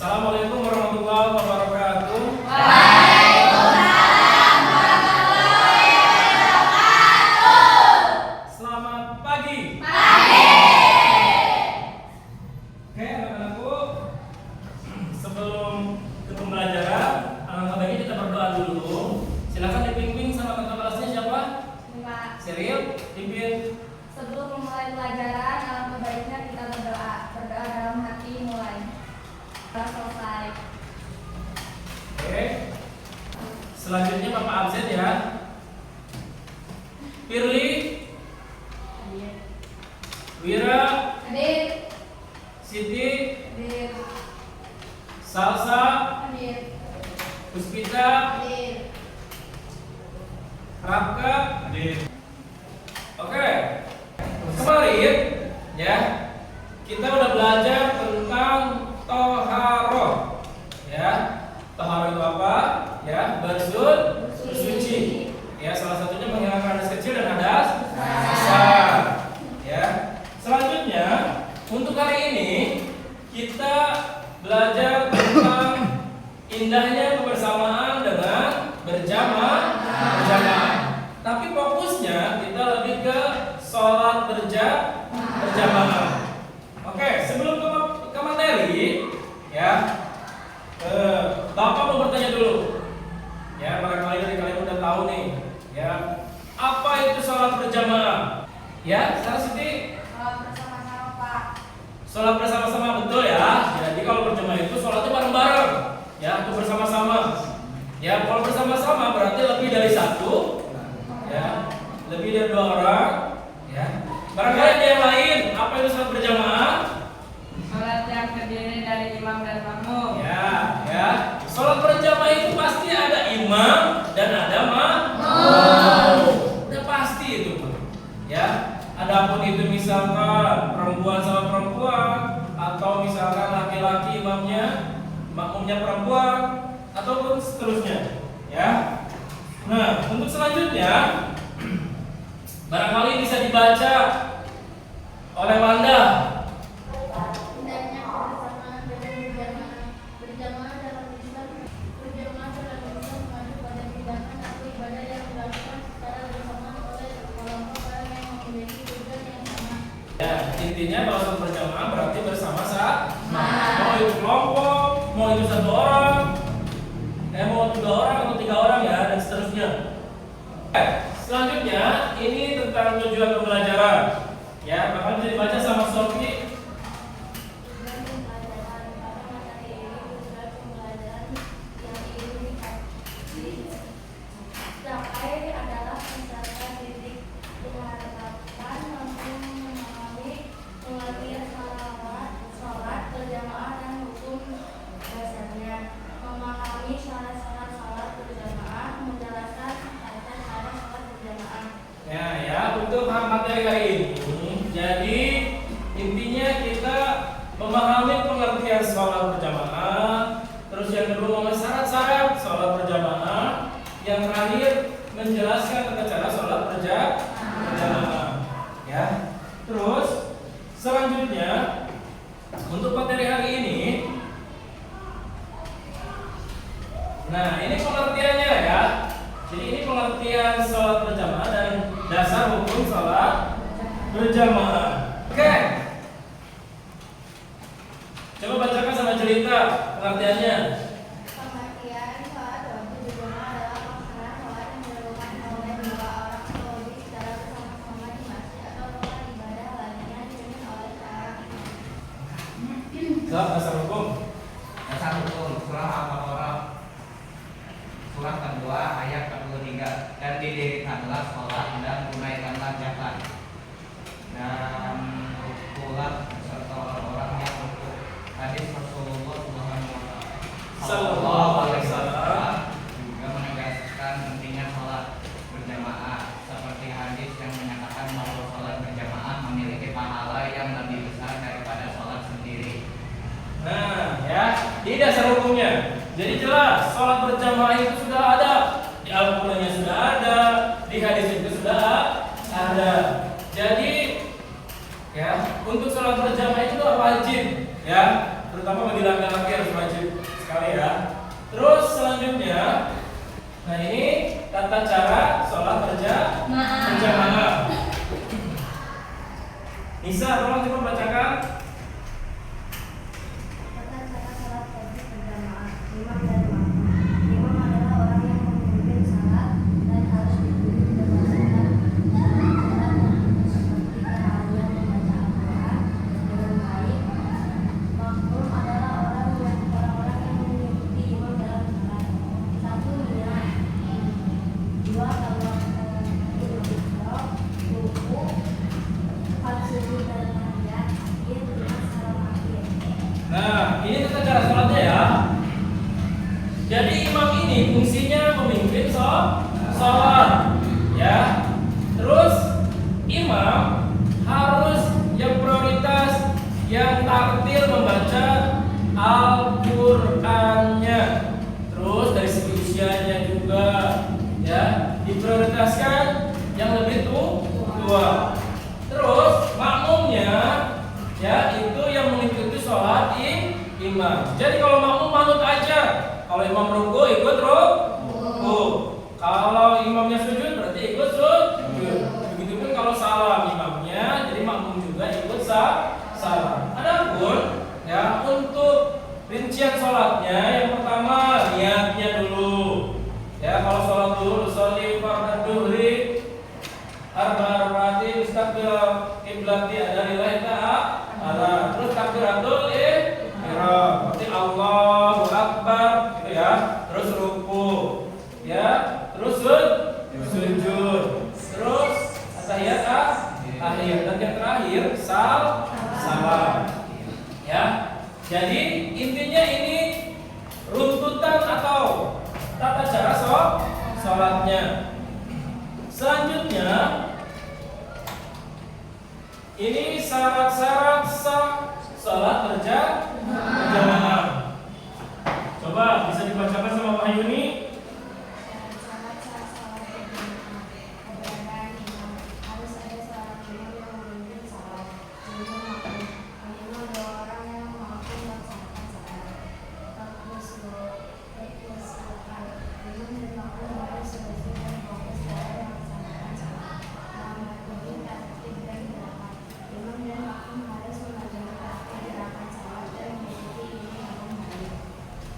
Assalamualaikum warahmatullahi wabarakatuh. Waalaikumsalam warahmatullahi wabarakatuh. Selamat pagi. Pagi. Oke anak-anakku, sebelum ke pembelajaran, alangkah baiknya kita berdoa dulu. Silakan dipimpin sama kakak kelasnya siapa? Pak, Seril, pimpin. sebelum memulai pelajaran, alangkah baiknya kita berdoa. Berdoa dalam hati mulai. Setelah selesai. Oke. Selanjutnya Bapak absen ya. Firly, Wira, Hadir. Siti, Hadir. Salsa, Hadir. Puspita, Hadir. Rafka, hadir. Oke. Kemarin ya kita udah belajar tentang toharoh. Ya, toharoh itu apa? Ya, bersuci. Ya, salah satunya menghilangkan hadas kecil dan hadas besar. Ya. Selanjutnya untuk hari ini kita belajar tentang indahnya kebersamaan dengan berjamaah. Tapi fokusnya kita lebih ke sholat berjamaah. Oke, sebelum ke materi, ya, Bapak mau bertanya dulu. Ya, barangkali dari kalian udah tahu nih, ya, apa itu sholat berjamaah? Ya, Sarah Siti. Bersama-sama Pak. Sholat bersama-sama, betul ya. Jadi kalau berjamaah itu sholatnya bareng-bareng, ya, itu bersama-sama. Ya, kalau bersama-sama berarti lebih dari satu, ya, lebih dari dua orang, ya. Barangkali ada yang lain, apa itu sholat berjamaah? Salat yang terdiri dari imam dan makmum. Ya. Sholat berjamaah itu pasti ada imam dan ada makmum. Udah pasti itu, ya. Adapun itu misalkan perempuan sama perempuan, atau misalkan laki-laki imamnya, makmumnya perempuan, ataupun seterusnya, ya. Nah, untuk selanjutnya barangkali bisa dibaca oleh Wanda. Indahnya kebersamaan dengan berjamaah. Berjamaah dalam Islam mengadu pada tindakan atau ibadah yang dilakukan secara bersamaan oleh kelompok orang yang memiliki tujuan yang sama. Ya, intinya kalau sholat berjamaah berarti bersama-sama. Mau itu kelompok, mau itu satu orang, mau 2 orang atau 3 orang ya, dan seterusnya. Selanjutnya ini tentang tujuan pembelajaran. Ya, bahkan bisa dibaca sama Sofi. Tujuan pembelajaran pada materi ini tujuan pembelajaran yang ingin dicapai adalah mencapai titik diharapkan mampu memahami pengertian sholat berjamaah dan hukum dasarnya, memahami syarat-syarat sholat berjamaah, menjelaskan kaitan pada sholat berjamaah. Ya, untuk materi hari ini. Jadi intinya kita memahami pengertian sholat berjamaah. Terus yang kedua memahami syarat-syarat sholat berjamaah. Yang terakhir menjelaskan tata cara sholat berjamaah. Ya. Terus selanjutnya untuk materi hari ini. Nah, ini pengertiannya ya. Jadi ini pengertian sholat berjamaah dan dasar hukum sholat berjamaah. Oke. Coba bacakan sama cerita pengertiannya. Pengertian sholat wajib berjamaah adalah pelaksanaan sholat yang dilakukan oleh 2 orang atau lebih secara bersama-sama di masjid atau tempat ibadah lainnya dipimpin oleh seorang imam. Dasar hukum. Dasar hukum surah Al-Baqarah surah kedua ayat 43, dan didirikanlah sholat dan tunaikanlah zakat dan rukulah serta orang-orang yang rukuk. Hadis Rasulullah Sallallahu alaihi wasallam juga menegaskan pentingnya sholat berjamaah, seperti hadis yang menyatakan bahwa sholat berjamaah memiliki pahala yang lebih besar daripada sholat sendiri. Nah, ya, di dasar hukumnya. Jadi jelas, sholat berjamaah itu sudah ada, di Al-Qur'annya sudah ada, di hadis itu sudah ada. Jadi, ya, untuk sholat berjamaah itu wajib, ya. terutama bagi laki-laki harus wajib sekali ya. Terus selanjutnya, nah ini tata cara sholat berjamaah. Nisa, tolong coba bacakan. Tata cara salat wajib berjamaah. Imam dan makmum. Imam adalah orang yang memimpin salat dan harus diikuti berdasarkan aturan seperti keahlian membaca Al-Quran dengan baik. Makmum adalah orang-orang yang mengikuti imam dalam salat. Satu, niat. Dua, kalau ruku. Empat, sujud dan tahiyat. Akhir, lima, salam akhir. Nah, ini tata cara sholatnya ya. Jadi imam ini fungsinya memimpin sholat, ya. Terus imam harus yang prioritas yang tartil membaca Al-Qur'annya. Terus dari segi usianya juga, ya, diprioritaskan yang lebih tua. Terus makmumnya, ya, itu yang mengikuti sholat imam. Jadi kalau makmum manut aja. Kalau imam ruku ikut ruku. Kalau imamnya sujud berarti ikut sujud. Begitupun kalau salam imamnya, jadi makmum juga ikut salam. Adapun ya untuk rincian sholatnya, yang pertama niatnya dulu. Ya, kalau sholat dulu sholli fardhu dhuhri arba'ati mustaqbil kiblati adalah ta'ala. Terus takbiratul ihram. Berarti Allahu Akbar gitu ya. Terus ruku. Ya, terus sujud. Terus tahiyat akhir dan yang terakhir salam. Ya. Jadi intinya ini runtutan atau tata cara sholatnya. Selanjutnya ini syarat-syarat sholat berjamaah. Coba bisa dibacakan sama Pak Yuni. Syarat sah salat berjamaah. Keberadaan imam. Harus ada seorang imam yang memimpin salat. Imam makmum. Minimal dua orang yang mampu melaksanakan salat. Terus imam dan makmum harus selesai dan fokus dalam melaksanakan salat. Dalam ini tertib dan gerakan. Imam dan makmum harus mengerjakan gerakan salat dan mengikuti ini dengan baik.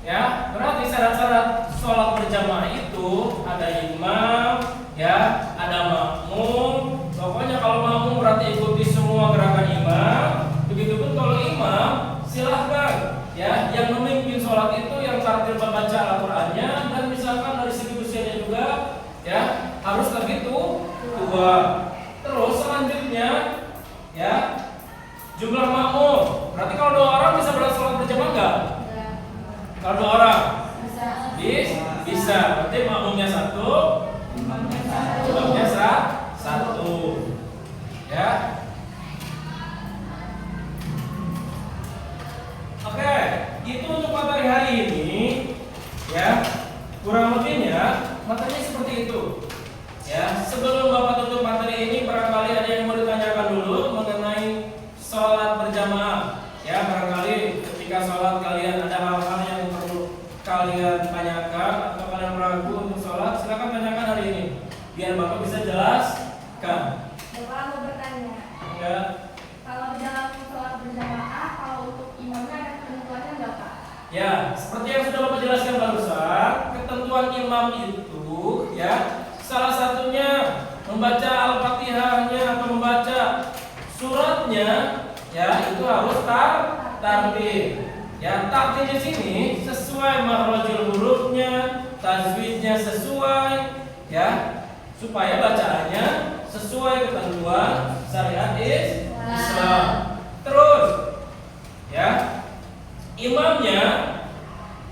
Ya, berarti syarat-syarat sholat berjamaah itu ada imam, ya, ada makmum. Pokoknya kalau makmum berarti ikuti semua gerakan imam. Begitupun kalau imam, silahkan ya, yang memimpin sholat itu yang tartil membaca Al-Qur'annya, dan misalkan dari segi usianya juga ya harus lebih tua. Terus selanjutnya ya jumlah makmum. Berarti kalau 2 orang bisa sholat berjamaah enggak? Kalau 2 orang bisa. Berarti makmumnya 1, imamnya 1. Ya. Oke, itu untuk materi hari ini. Ya. Kurang lebihnya materinya seperti itu. Ya, sebelum Bapak tutup materi ini, barangkali ada yang mau ditanyakan dulu mengenai sholat berjamaah. Ya, barangkali ketika sholat kalian ada hal-hal yang perlu kalian tanyakan atau kalian ragu untuk sholat, silakan tanyakan hari ini biar Bapak bisa jelaskan. Bapak mau bertanya. Ya, Kalau dalam sholat berjamaah, kalau untuk imamnya ada ketentuannya nggak Pak? ya, seperti yang sudah Bapak jelaskan barusan, ketentuan imam itu ya salah satunya membaca Al-Fatihahnya atau membaca suratnya, ya itu harus tartil. Ya, tartil di sini sesuai makhrajul hurufnya, tajwidnya sesuai, ya, supaya bacaannya sesuai ketentuan syariat Islam. Terus, ya, imamnya,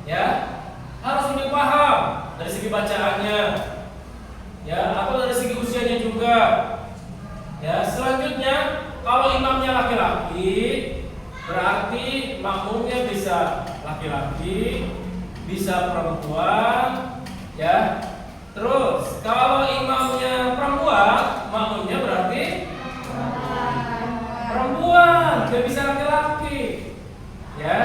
ya, harus lebih paham dari segi bacaannya, ya, atau dari segi usianya juga. Ya, selanjutnya kalau imamnya laki-laki, berarti makmumnya bisa laki-laki, bisa perempuan, ya. Terus kalau imamnya perempuan, makmumnya berarti perempuan, gak bisa laki-laki, ya.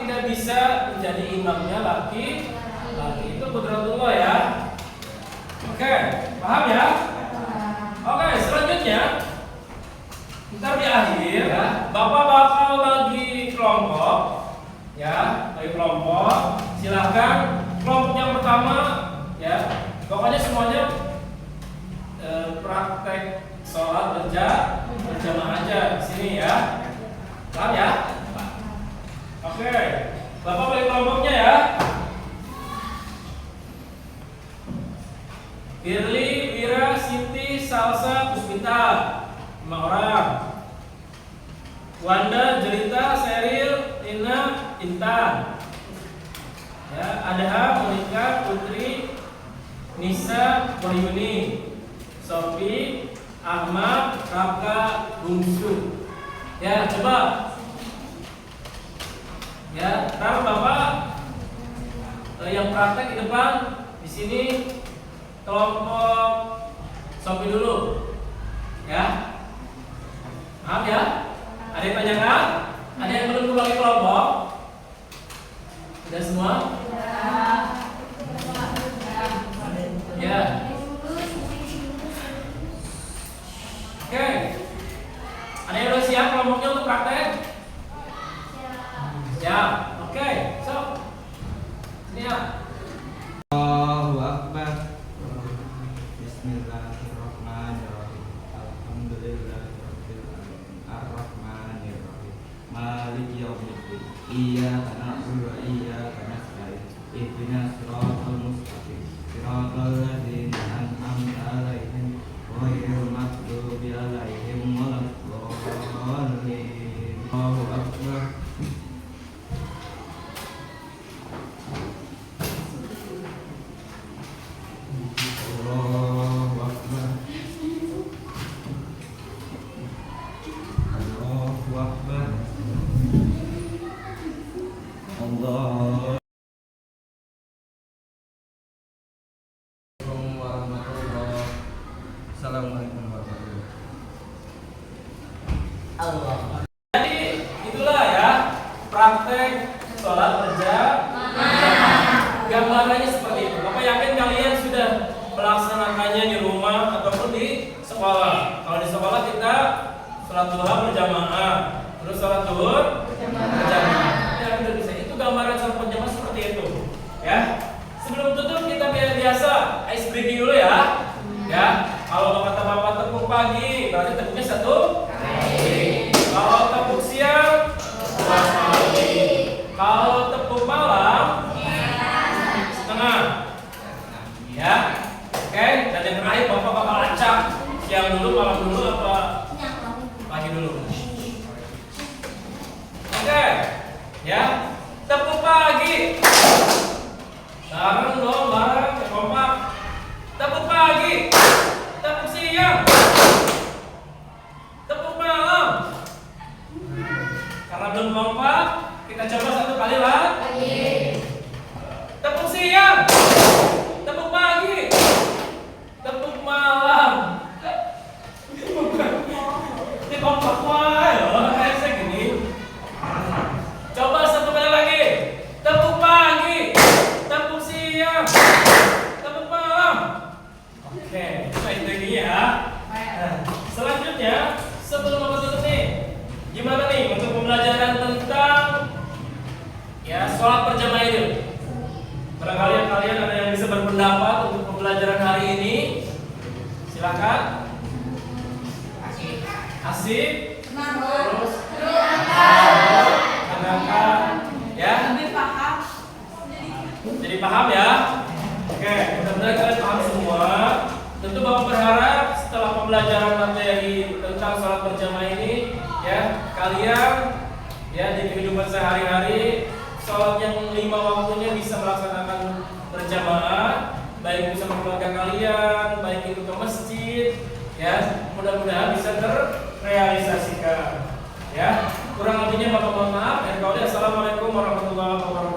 tidak bisa menjadi imamnya laki. Itu qudratullah ya. Oke, paham ya? Oke, selanjutnya kita di akhir Bapak bakal bagi kelompok ya, bagi kelompok. Silahkan kelompok yang pertama ya. Pokoknya semuanya praktek sholat berjamaah aja di sini ya. Paham ya? Oke, Bapak bagi kelompoknya ya. Firly, Wira, Siti, Salsa, Puspita, 5 orang. Wanda, Jelita, Seril, Tina, Intan. Ya, Adha, Monika, Putri, Nisa, Wahyuni, Sofi, Ahmad, Raka, Bungsu. Ya, coba. Ya, ntar Bapak yang praktek di depan di sini. Kelompok Sofi dulu, ya. Maaf ya. Ada yang tanyakan? Ada yang belum kembali kelompok? Sudah semua? Ya. Oke. Ada yang udah siap kelompoknya untuk praktek? Siap. Oke. So, sini ya. Allahu Akbar. Bismillahirrahmanirrahim. Alhamdulillahirabbil alamin. Arrahmanirrahim. Maliki yaumiddin. Iyyaka na'budu wa iyyaka nasta'in. Ihdinas siratal mustaqim. Siratal ladzina an'amta 'alaihim ghairil maghdubi 'alaihim waladdallin. Allahu Akbar. Allahu Akbar. Allahu Akbar. Allah. Assalamualaikum warahmatullahi wabarakatuh. Jadi itulah ya praktek sholat berjamaah. Gambarannya seperti itu. Bapak yakin kalian sudah melaksanakannya di rumah ataupun di sekolah. Kalau di sekolah kita sholat duha berjamaah, terus sholat zuhur berjamaah. Ya, sudah bisa. Itu gambaran sholat berjamaah seperti itu. Ya. Sebelum tutup kita biasa ice breaking dulu ya. Ya. Kalau kata Bapak tepuk pagi, berarti tepuknya 1 kali. Kalau tepuk siang, 2 kali. Kalau tepuk malam, setengah. Ya. Oke, dan yang terakhir Bapak bakal acak. Siang dulu, malam dulu, apa pagi dulu? Oke. Ya. Tepuk pagi. Bareng dong, bareng, ya kompak. Tepuk pagi. Tepuk siang. Tepuk malam. Karena belum kompak, kita coba 1 kali lagi. Tepuk siang. Tepuk pagi. Tepuk malam. Ini kompak wae loh, kayak saya gini. Coba 1 kali lagi. Tepuk pagi. Tepuk siang. Tepuk malam. Oke, baik lagi ya. Nah, selanjutnya sebelum Bapak tutup nih, gimana nih untuk pembelajaran tentang ya sholat berjamaah itu? Barangkali kalian ada yang bisa berpendapat untuk pembelajaran hari ini. Silakan. Asik. Terus. Menyenangkan. Ya. Jadi paham ya? Oke, mudah-mudahan kalian paham semua. Tentu Bapak berharap setelah pembelajaran materi tentang sholat berjamaah ini, ya kalian ya di kehidupan sehari-hari sholat yang 5 waktunya bisa melaksanakan berjamaah, baik bersama keluarga kalian, baik itu ke masjid, ya mudah-mudahan bisa terrealisasikan. Ya, kurang lebihnya Bapak mohon maaf. Assalamualaikum warahmatullahi wabarakatuh.